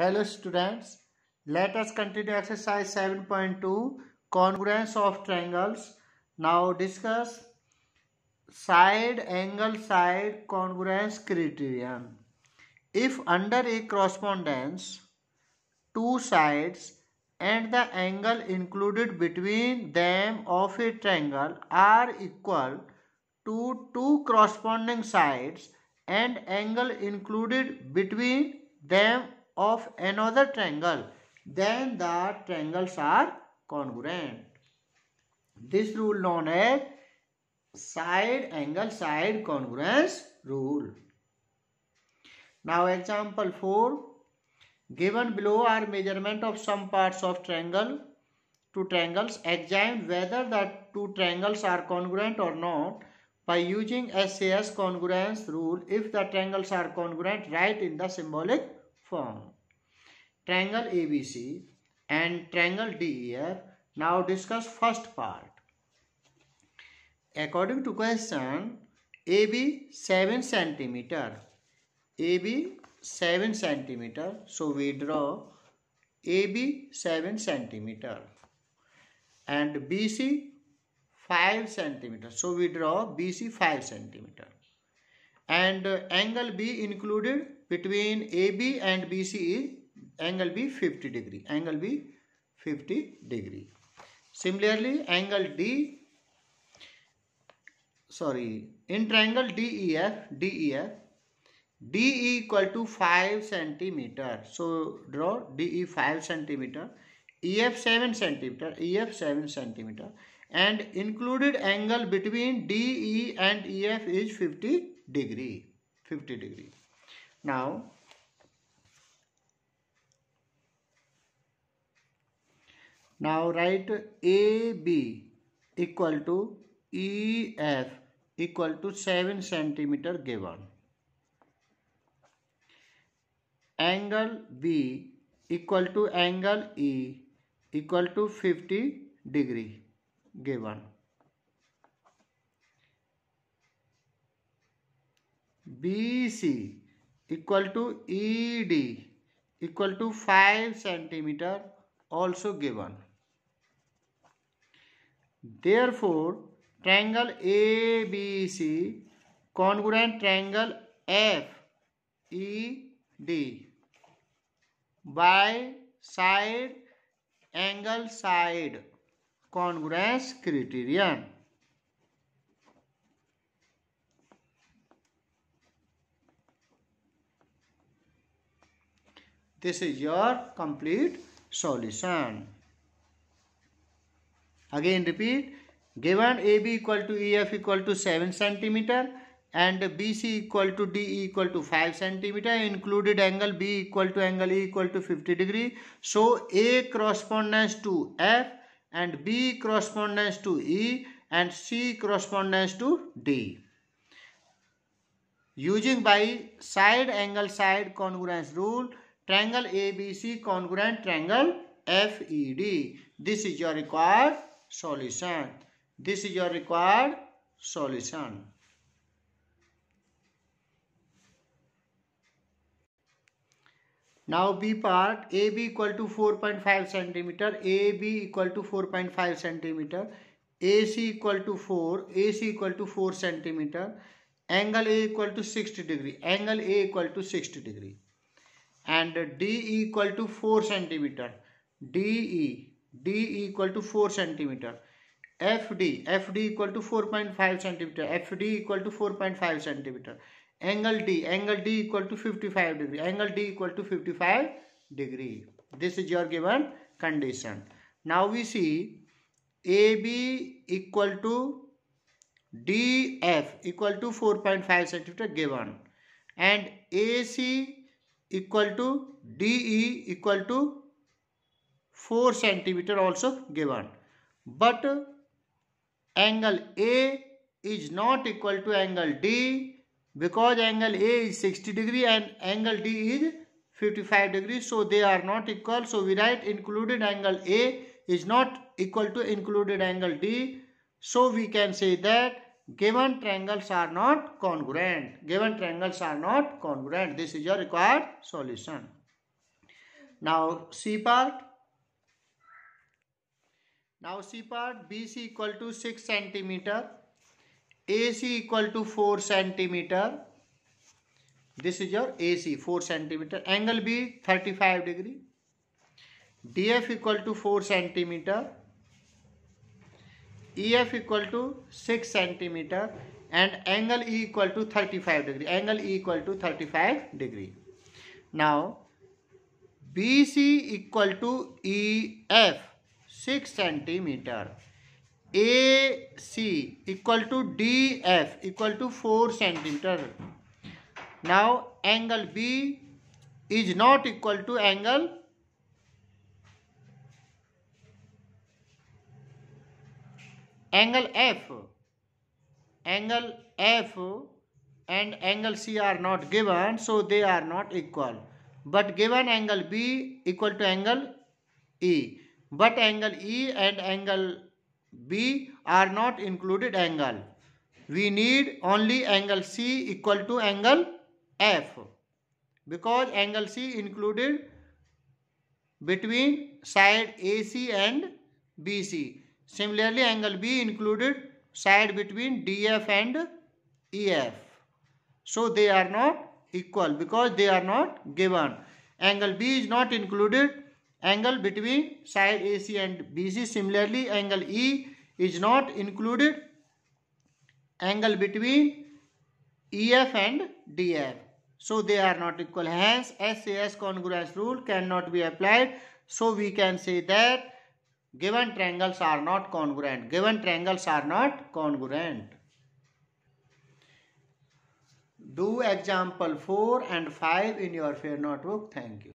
Hello students, let us continue exercise 7.2 congruence of triangles. Now discuss side angle side congruence criterion. If under a correspondence two sides and the angle included between them of a triangle are equal to two corresponding sides and angle included between them of another triangle, then the triangles are congruent. This rule known as side angle side congruence rule. Now example 4. Given below are measurement of some parts of two triangles. Examine whether the two triangles are congruent or not by using SAS congruence rule. If the triangles are congruent, write in the symbolic form. Triangle ABC and triangle DEF. Now discuss first part. According to question, AB 7 cm. AB 7 cm. So we draw AB 7 cm and BC 5 cm. So we draw BC 5 cm. And angle B included between AB and BC is angle B 50 degree. Angle B 50 degree. Similarly, in triangle DE equal to 5 cm. So draw DE 5 cm, EF 7 cm, and included angle between DE and EF is 50 degree. Now write AB equal to EF equal to 7 cm given. Angle B equal to angle E equal to 50 degree given. BC equal to ED equal to 5 cm also given. Therefore, triangle ABC congruent triangle FED by side angle side congruence criterion. This is your complete solution. Again repeat. Given AB equal to EF equal to 7 cm and BC equal to DE equal to 5 cm, included angle B equal to angle E equal to 50 degree. So A corresponds to F and B corresponds to E and C corresponds to D. Using by side angle side congruence rule, triangle ABC congruent triangle FED. This is your required solution. Now B part, AB equal to 4.5 cm, AB equal to 4.5 cm, AC equal to 4 cm, angle A equal to 60 degree, and DE equal to 4 cm, DE equal to 4 cm, FD equal to 4.5 cm, FD equal to 4.5 cm, angle D equal to 55 degree, This is your given condition. Now we see AB equal to DF equal to 4.5 cm given, and AC equal to DE equal to 4 cm also given, but angle A is not equal to angle D because angle A is 60 degree and angle D is 55 degree. So they are not equal. So we write included angle A is not equal to included angle D. So we can say that given triangles are not congruent. This is your required solution. Now C part. Now C part, BC equal to 6 centimeter, AC equal to 4 centimeter. This is your AC 4 centimeter. Angle B 35 degree. DF equal to 4 centimeter. EF equal to 6 centimeter. And angle E equal to 35 degree. Angle E equal to 35 degree. Now BC equal to EF 6 centimeter. AC equal to DF equal to 4 centimeter. Now angle B is not equal to angle F. Angle F and angle C are not given, so they are not equal. But given angle B equal to angle E. But angle E and angle B are not included angle. We need only angle C equal to angle F, because angle C included between side AC and BC. Similarly, angle B included side between DF and EF. So they are not equal because they are not given. Angle B is not included angle between side AC and BC. Similarly, angle E is not included angle between EF and DF. So they are not equal. Hence, SAS congruence rule cannot be applied. So we can say that given triangles are not congruent. Given triangles are not congruent. Do example 4 and 5 in your fair notebook. Thank you.